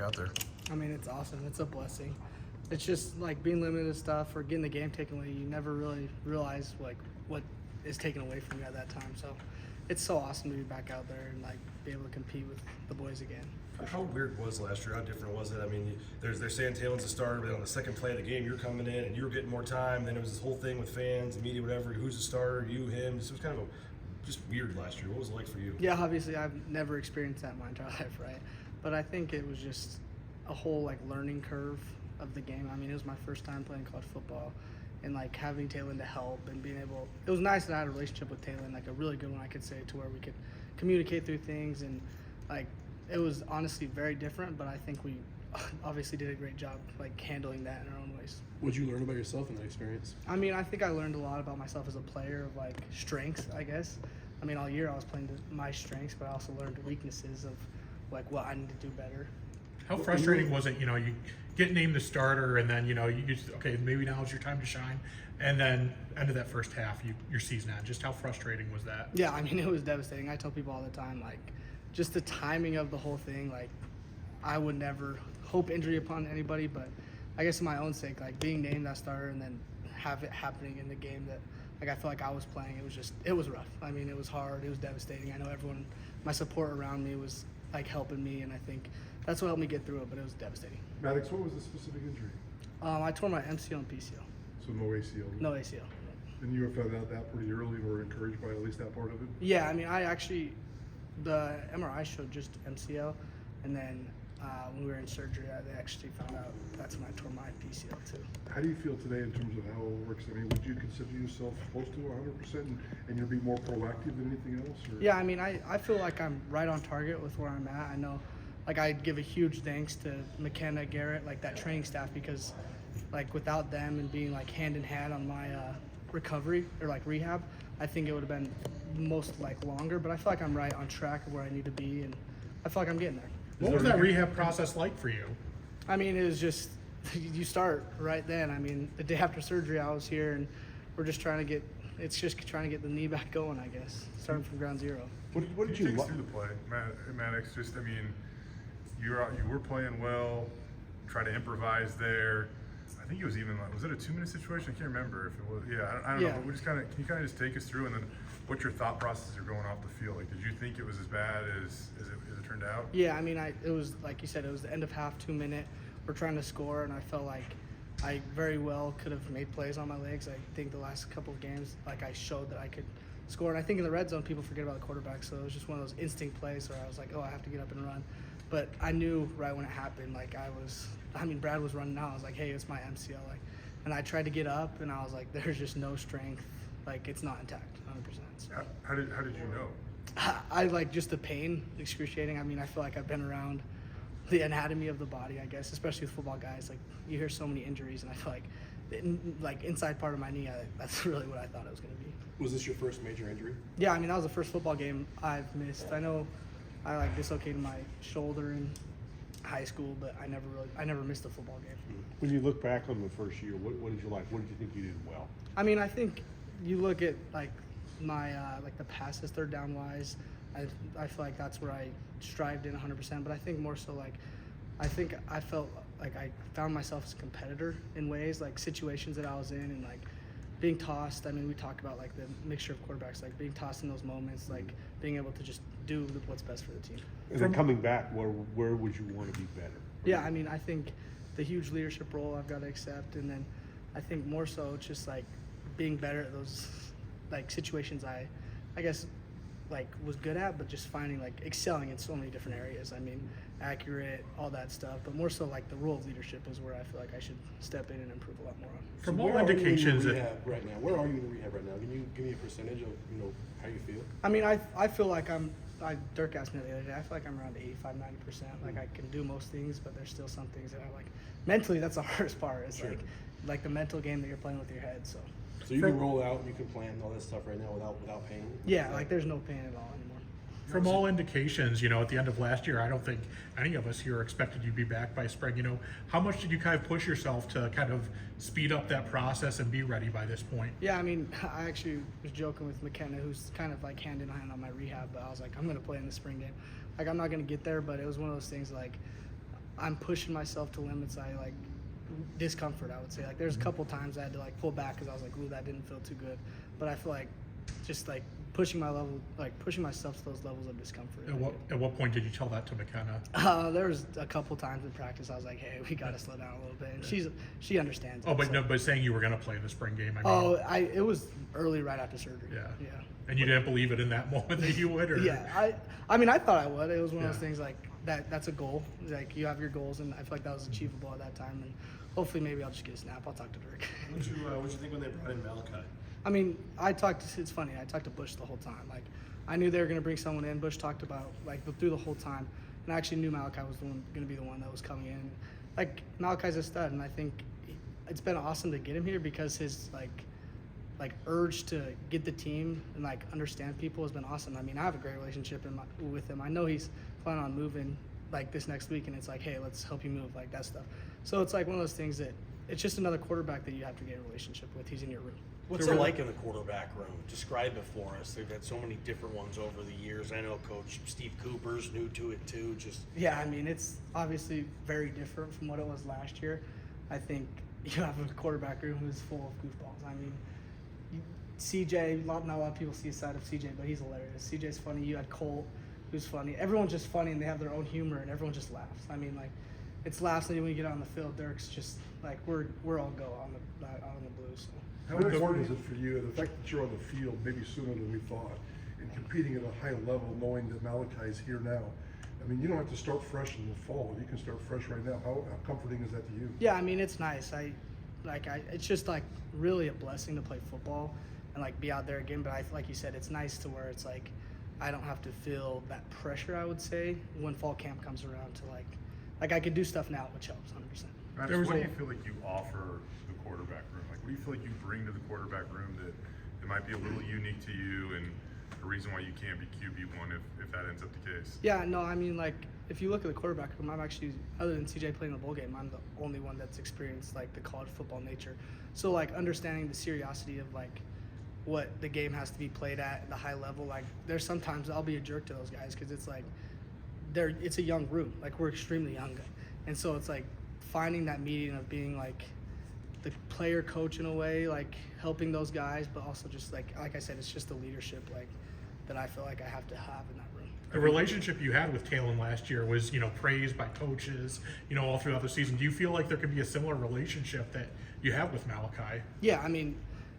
out there? I mean, it's awesome. It's a blessing. It's just like being limited to stuff or getting the game taken away. You never really realize like what is taken away from you at that time. So it's so awesome to be back out there and like be able to compete with the boys again. How weird was last year? How different was it? I mean, they're saying Taylor's the starter, but on the second play of the game, you're coming in and you were getting more time. Then it was this whole thing with fans, the media, whatever. Who's the starter? You, him. This was kind of just weird last year. What was it like for you? Yeah, obviously I've never experienced that in my entire life, right? But I think it was just a whole like learning curve of the game. I mean, it was my first time playing college football, and like having Taylor to help and being able. It was nice that I had a relationship with Taylor, like a really good one, I could say, to where we could communicate through things, and like it was honestly very different. But I think we obviously did a great job like handling that in our own ways. What did you learn about yourself in that experience? I mean, I think I learned a lot about myself as a player of like strengths, I guess. I mean, all year I was playing to my strengths, but I also learned weaknesses of like what I need to do better. How frustrating was it, you get named the starter and then, you just, okay, maybe now is your time to shine. And then end of that first half, your season end. Just how frustrating was that? Yeah, I mean, it was devastating. I tell people all the time, like, just the timing of the whole thing, like, I would never hope injury upon anybody, but I guess in my own sake, like, being named that starter and then have it happening in the game that, like, I feel like I was playing, it was rough. I mean, it was hard. It was devastating. I know everyone, my support around me was, like, helping me, and I think that's what helped me get through it, but it was devastating. Maddux, what was the specific injury? I tore my MCL and PCL. So no ACL? No ACL. And you found out that pretty early and were encouraged by at least that part of it? Yeah, I mean, the MRI showed just MCL, and then when we were in surgery, they actually found out that's when I tore my PCL too. How do you feel today in terms of how it works? I mean, would you consider yourself close to 100% and you'll be more proactive than anything else? Or? Yeah, I mean, I feel like I'm right on target with where I'm at. I know, like, I give a huge thanks to McKenna, Garrett, like that training staff, because like without them and being like hand in hand on my recovery or like rehab, I think it would have been most like longer, but I feel like I'm right on track of where I need to be, and I feel like I'm getting there. What was that rehab process like for you? I mean, it was just, you start right then. I mean, the day after surgery, I was here, and we're just trying to get the knee back going, I guess, starting from ground zero. What did you take us through the play, Maddux? Just, I mean, you were playing well, try to improvise there. I think it was even like, was it a 2-minute situation? I can't remember if it was. Yeah, I don't know. But we just can you kind of just take us through, and then what your thought processes are going off the field? Like, did you think it was as bad as it turned out? Yeah, I mean, it was like you said, it was the end of half, 2 minute. We're trying to score, and I felt like I very well could have made plays on my legs. I think the last couple of games, like, I showed that I could score. And I think in the red zone, people forget about the quarterback, so it was just one of those instinct plays where I was like, oh, I have to get up and run. But I knew right when it happened, like, Brad was running out. I was like, hey, it's my MCL. Like, and I tried to get up, and I was like, there's just no strength. Like, it's not intact, 100%. So. How did you know? I like just the pain, excruciating. I mean, I feel like I've been around the anatomy of the body, I guess, especially with football guys. Like, you hear so many injuries, and I feel like inside part of my knee, that's really what I thought it was going to be. Was this your first major injury? Yeah, I mean, that was the first football game I've missed. I know I like dislocated my shoulder in high school, but I never missed a football game. When you look back on the first year, what did you like? What did you think you did well? I mean, I think you look at like my like the passes, third down wise, I feel like that's where I strived in 100%. But I think more so like I felt like I found myself as a competitor in ways, like situations that I was in, and like being tossed. I mean, we talk about like the mixture of quarterbacks, like being tossed in those moments, like being able to just do what's best for the team. And then coming back, where would you want to be better? Yeah, I mean, I think the huge leadership role I've got to accept, and then I think more so it's just like being better at those like situations I guess like was good at, but just finding like excelling in so many different areas. I mean, accurate, all that stuff, but more so like the role of leadership is where I feel like I should step in and improve a lot more on. From all indications, right now, where are you in rehab right now? Can you give me a percentage of how you feel? I mean, I feel like Dirk asked me the other day. I feel like I'm around 85, 90%. Like I can do most things, but there's still some things that I like. Mentally, that's the hardest part. It's like the mental game that you're playing with your head. So you can roll out and you can plan all that stuff right now without pain? Yeah, like there's no pain at all anymore. From all indications, at the end of last year, I don't think any of us here expected you to be back by spring. How much did you kind of push yourself to kind of speed up that process and be ready by this point? Yeah, I mean, I actually was joking with McKenna, who's kind of like hand in hand on my rehab, but I was like, I'm going to play in the spring game. Like, I'm not going to get there, but it was one of those things like, I'm pushing myself to limits. I like discomfort, I would say. Like there's a couple times I had to like pull back because I was like, ooh, that didn't feel too good. But I feel like just like pushing myself to those levels of discomfort. At what point did you tell that to McKenna? There was a couple times in practice I was like, hey, we got to slow down a little bit, and she understands. Oh, it, but so. no, but saying you were going to play the spring game. I mean, It was early, right after surgery. Yeah. Yeah. And you didn't believe it in that moment that you would, or? Yeah, I mean, I thought I would. It was one of Yeah. those things like that's a goal. Like you have your goals, and I feel like that was achievable at that time. And hopefully, maybe I'll just get a snap. I'll talk to Dirk. What'd you think when they brought in Malachi? I mean, it's funny. I talked to Bush the whole time. Like, I knew they were going to bring someone in. Bush talked about, like, through the whole time. And I actually knew Malachi was going to be the one that was coming in. Like, Malachi's a stud, and I think it's been awesome to get him here because his, like urge to get the team and, like, understand people has been awesome. I mean, I have a great relationship with him. I know he's planning on moving, like, this next week, and it's like, hey, let's help you move, like, that stuff. So it's, like, one of those things that it's just another quarterback that you have to get a relationship with. He's in your room. What's it like in the quarterback room? Describe it for us. They've had so many different ones over the years. I know Coach Steve Cooper's new to it too. Yeah, I mean, it's obviously very different from what it was last year. I think you have a quarterback room who's full of goofballs. I mean, CJ, not a lot of people see a side of CJ, but he's hilarious. CJ's funny. You had Colt, who's funny. Everyone's just funny, and they have their own humor, and everyone just laughs. I mean, like, it's laughs, and when you get on the field, Dirk's just like we're all go on the Blues. So. How important is it for you, the fact that you're on the field maybe sooner than we thought, and competing at a high level, knowing that Malachi is here now? I mean, you don't have to start fresh in the fall. You can start fresh right now. How comforting is that to you? Yeah, I mean, it's nice. It's just like really a blessing to play football and like be out there again. But like you said, it's nice to where it's like I don't have to feel that pressure. I would say when fall camp comes around to like I could do stuff now, which helps 100%. Matt, what do you feel like you offer the quarterback room? Like, what do you feel like you bring to the quarterback room that it might be a little unique to you and the reason why you can't be QB1 if that ends up the case? Yeah, no, I mean, like, if you look at the quarterback room, I'm actually, other than CJ playing the bowl game, I'm the only one that's experienced, like, the college football nature. So, like, understanding the seriosity of, like, what the game has to be played at the high level, like, there's sometimes I'll be a jerk to those guys because it's, like, it's a young room. Like, we're extremely young. And so it's, like, finding that median of being, like, the player coach in a way, like, helping those guys, but also just, like I said, it's just the leadership, like, that I feel like I have to have in that room. The relationship you had with Talon last year was, praised by coaches, all throughout the season. Do you feel like there could be a similar relationship that you have with Malachi? Yeah, I mean,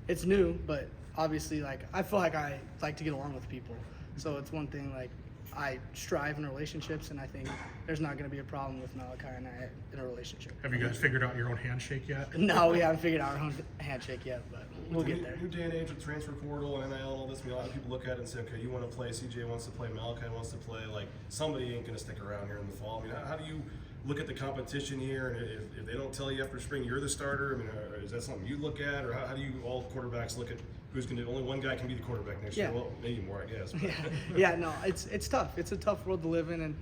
it's new, but obviously, like, I feel like I like to get along with people. So it's one thing, like, I strive in relationships, and I think there's not going to be a problem with Malachi and I in a relationship. Have you guys figured out your own handshake yet? No, we haven't figured out our own handshake yet, but we'll get there. New day and age with transfer portal and NIL and all this. I mean, a lot of people look at it and say, okay, you want to play, CJ wants to play, Malachi wants to play. Like, somebody ain't going to stick around here in the fall. I mean, how do you look at the competition here? And if they don't tell you after spring you're the starter, I mean, is that something you look at? Or how do you, all quarterbacks, look at who's going to, only one guy can be the quarterback next year? Well, maybe more, I guess. But. Yeah, no, it's tough. It's a tough world to live in, and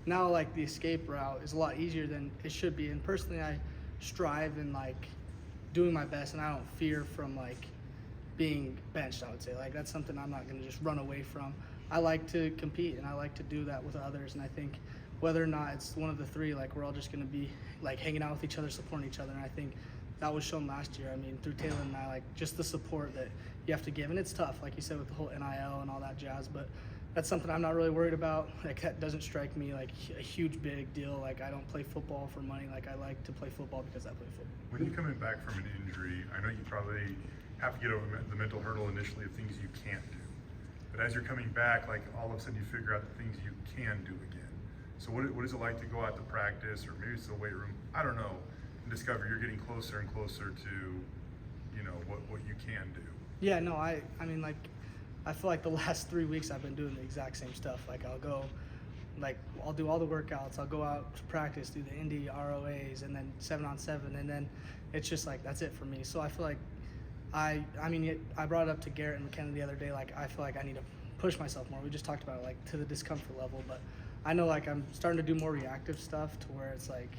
now, like, the escape route is a lot easier than it should be. And personally, I strive in, like, doing my best, and I don't fear from, like, being benched, I would say. Like, that's something I'm not going to just run away from. I like to compete, and I like to do that with others, and I think whether or not it's one of the three, like, we're all just going to be, like, hanging out with each other, supporting each other, and I think that was shown last year. I mean, through Taylor and I, like, just the support that you have to give, and it's tough, like you said, with the whole NIL and all that jazz, but that's something I'm not really worried about. Like, that doesn't strike me like a huge big deal. Like, I don't play football for money. Like, I like to play football because I play football. When you're coming back from an injury, I know you probably have to get over the mental hurdle initially of things you can't do. But as you're coming back, like, all of a sudden you figure out the things you can do again. So what is it like to go out to practice, or maybe it's the weight room, I don't know, and discover you're getting closer and closer to, what you can do? Yeah, no, I mean, like, I feel like the last 3 weeks I've been doing the exact same stuff. Like, I'll do all the workouts. I'll go out to practice, do the Indy ROAs, and then 7-on-7, and then it's just like that's it for me. So I feel like I brought it up to Garrett and McKenna the other day. Like, I feel like I need to push myself more. We just talked about it, like, to the discomfort level, but I know, like, I'm starting to do more reactive stuff to where it's like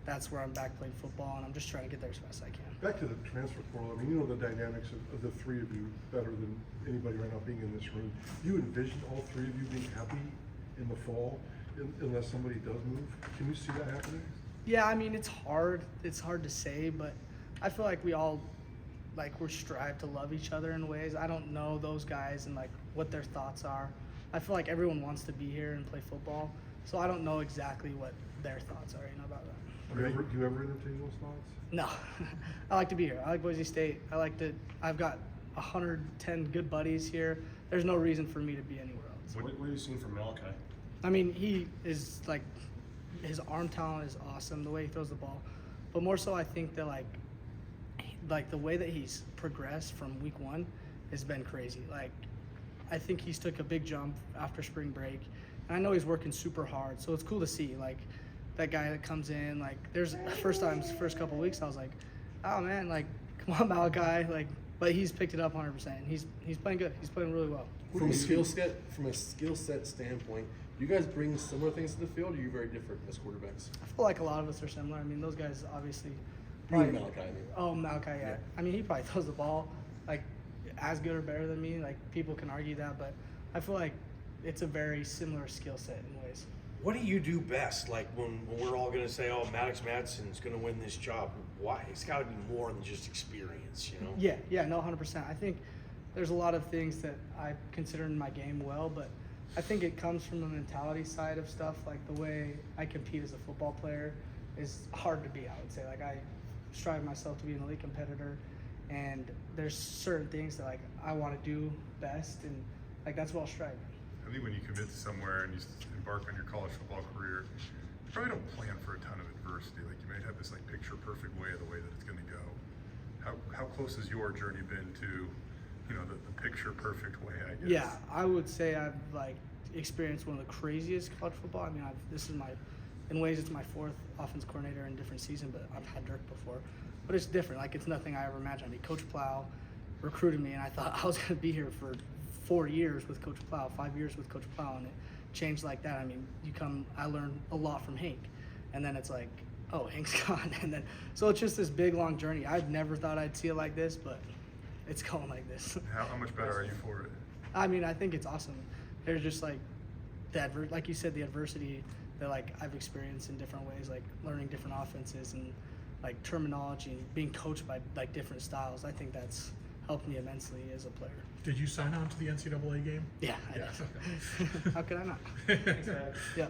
that's where I'm back playing football, and I'm just trying to get there as fast as I can. Back to the transfer portal, I mean, you know the dynamics of the three of you better than anybody right now being in this room. Do you envision all three of you being happy in the fall unless somebody does move? Can you see that happening? Yeah, I mean it's hard. It's hard to say, but I feel like we all we're strive to love each other in ways. I don't know those guys and like what their thoughts are. I feel like everyone wants to be here and play football, so I don't know exactly what their thoughts are, about that. Do you ever entertain those thoughts? No, I like to be here. I like Boise State. I've got 110 good buddies here. There's no reason for me to be anywhere else. What have you seen from Malachi? I mean, he is his arm talent is awesome, the way he throws the ball. But more so, I think that like the way that he's progressed from week 1 has been crazy. Like, I think he's took a big jump after spring break. And I know he's working super hard, so it's cool to see. Like, that guy that comes in, there's first couple weeks, I was like, oh man, come on, Malachi. But he's picked it up 100%. He's playing good. He's playing really well. From a skill set standpoint, do you guys bring similar things to the field, or are you very different as quarterbacks? I feel like a lot of us are similar. I mean, those guys obviously. You and Malachi, I mean. Oh, Malachi, yeah. I mean, he probably throws the ball as good or better than me. People can argue that, but I feel like it's a very similar skill set in ways. What do you do best? Like when we're all going to say, "Oh, Maddux Madsen's going to win this job." Why? It's got to be more than just experience, Yeah, no, 100%. I think there's a lot of things that I consider in my game well, but I think it comes from the mentality side of stuff. Like the way I compete as a football player is hard to be. I would say, I strive myself to be an elite competitor, and there's certain things that I want to do best, and that's what I'll strive. I think when you commit to somewhere and you embark on your college football career, you probably don't plan for a ton of adversity. Like, you might have this picture perfect way of the way that it's going to go. How close has your journey been to, the picture perfect way, I guess? Yeah, I would say I've experienced one of the craziest college football. I mean, in ways it's my 4th offense coordinator in a different season, but I've had Dirk before. But it's different. It's nothing I ever imagined. I mean, Coach Plow recruited me, and I thought I was going to be here for 4 years with Coach Plow, 5 years with Coach Plow, and it changed like that. I mean, I learned a lot from Hank, and then it's oh, Hank's gone, and then so it's just this big long journey. I'd never thought I'd see it like this, but it's going like this. How much better are you for it? I mean, I think it's awesome. There's just like you said, the adversity that I've experienced in different ways, learning different offenses and terminology and being coached by different styles. I think that's helped me immensely as a player. Did you sign on to the NCAA game? Yeah, I did. How could I not? Thanks, Yeah, thank you.